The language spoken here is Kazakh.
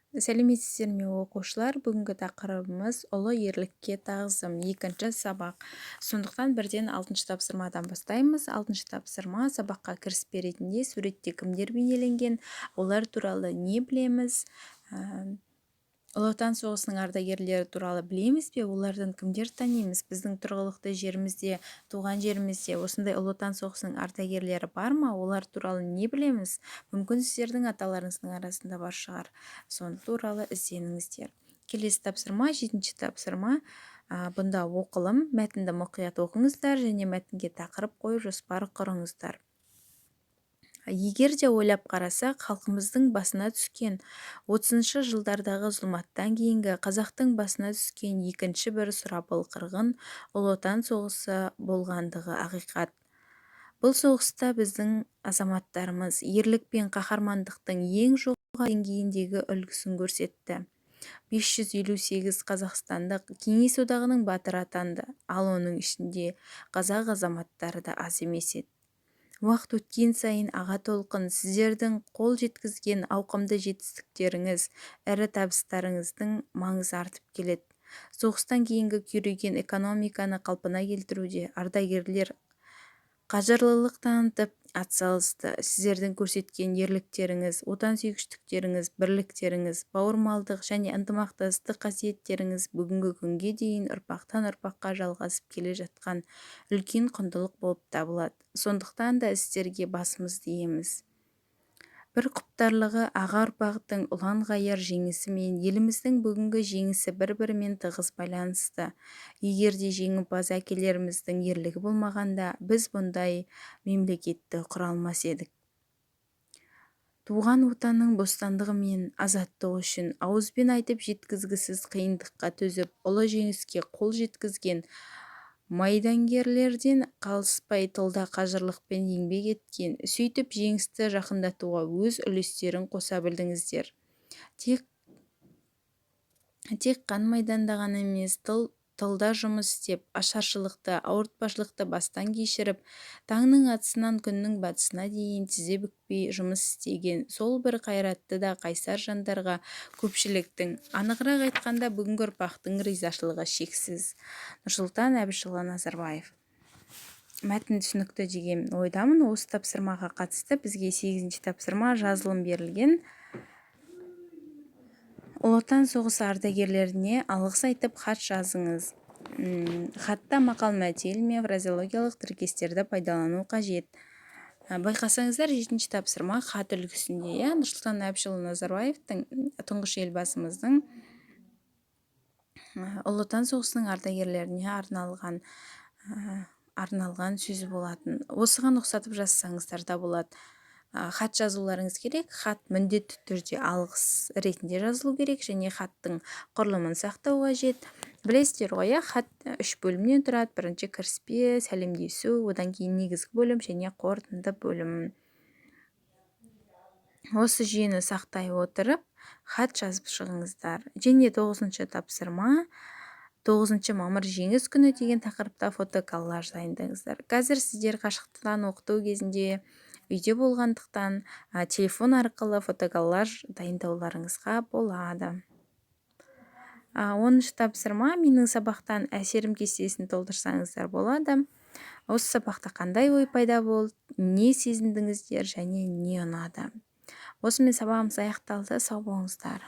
Сәлеметсіздер ме оқушылар? Бүгінгі тақырыбымыз ұлы ерлікке тағзым, екінші сабақ. Сондықтан бірден 6-шы тапсырмадан бастаймыз. 6-шы тапсырма сабаққа кіріспе ретінде суретте кімдер бейнеленген, олар туралы не білеміз? Ұлы Отан соғысының ардагерлері туралы білеміз бе? Олардан кімдер танимыз? Біздің тұрғылықты жерімізде, туған жерімізде осындай Ұлы Отан соғысының ардагерлері бар ма? Олар туралы не білеміз? Мүмкін сіздердің аталарыңыздың арасында бар шығар. Соны туралы ізденіңіздер. Келесі тапсырма, 7-ші тапсырма. Бұнда оқылым, мәтінді мұқият оқыңыздар және мәтінге тақырып қойып жоспар құрыңыздар. Егер де ойлап қарасақ, халқымыздың басына түскен 30-шы жылдардағы зұлматтан кейінгі қазақтың басына түскен екінші бір сұрапыл қырғын Ұлы Отан соғысы болғандығы ақиқат. Бұл соғыста біздің азаматтарымыз ерлік пен қаһармандықтың ең жоғары деңгейіндегі үлгісін көрсетті. 558 қазақстандық Кеңес одағының батыры атанды, ал оның ішінде қазақ азаматтары да аз емес еді. Уақыт өткен сайын аға толқын сіздердің қол жеткізген ауқымды жетістіктеріңіз, ірі табыстарыңыздың маңызы артып келеді. Соғыстан кейінгі күйреген экономиканы қалпына келтіруде ардагерлер қажырлылық танытып атсалысты. Сіздердің көрсеткен ерліктеріңіз, отансүйгіштіктеріңіз, бірліктеріңіз, бауырмалдық және ынтымақтастық қасиеттеріңіз бүгінгі күнге дейін ұрпақтан ұрпаққа жалғасып келе жатқан үлкен құндылық болып табылады. Сондықтан да сіздерге басымызды иеміз. Бір құптарлығы аға ұрпақтың ұлан-ғайыр жеңісі мен еліміздің бүгінгі жеңісі бір-бірімен тығыз байланысты. Егер де жеңімпаз әкелеріміздің ерлігі болмағанда, біз бұндай мемлекетті құра алмас едік. Туған отанның бостандығы мен азаттығы үшін ауызбен айтып жеткізгісіз қиындыққа төзіп, ұлы жеңіске қол жеткізген майдангерлерден қалыспай тылда қажырлықпен еңбек еткен, сөйтіп жеңісті жақындатуға өз үлестерін қоса білдіңіздер. Тек қан майданда ғана емес, тылда жұмыс істеп, ашаршылықты, ауыртпашылықты бастан кешіріп, таңның атысынан күннің батысына дейін тізе бүкпей жұмыс істеген сол бір қайратты да қайсар жандарға көпшіліктің, анығырақ айтқанда бүгінгі ұрпақтың ризашылығы шексіз. Нұрсұлтан Әбішұлы Назарбаев. Мәтін түсінікті деген ойдамын. Осы тапсырмаға қатысты бізге 8-ші тапсырма жазылым берілген. Ұлы Отан соғысы ардагерлеріне алғыс айтып хат жазыңыз. Хатта мақал-мәтел мен фразеологиялық тіркестерді пайдалану қажет. Байқасаңыздар, 7-ші тапсырма хат үлгісінде, Нұрсұлтан Әбішұлы Назарбаевтың, тұңғыш елбасымыздың Ұлы Отан соғысының ардагерлеріне арналған сөзі болатын. Осыған ұқсатып жазсаңыздар да болады. Хат жазуларыңыз керек. Хат міндетті түрде алғыс ретінде жазылу керек және хаттың құрылымын сақтау қажет. Білесіздер ғой, хат 3 бөлімнен тұрады. Бірінші кіріспе, сәлемдесу, одан кейін негізгі бөлім және қорытынды бөлім. Осы жүйені сақтай отырып, хат жазып шығыңыздар. Және 9-ші тапсырма 9 мамыр жеңіс күні деген тақырыпта фотоколлаж дайындаңыздар. Қазір сіздер қашықтықтан оқыту кезінде үйде болғандықтан телефон арқылы фотоколлаж дайындауларыңызға болады. 10-шы тапсырма менің сабақтан әсерім кестесін толтырсаңыздар болады. Осы сабақта қандай ой пайда болды, не сезіндіңіздер және не ұнады. Осымен сабағымыз аяқталды. Сау болыңыздар.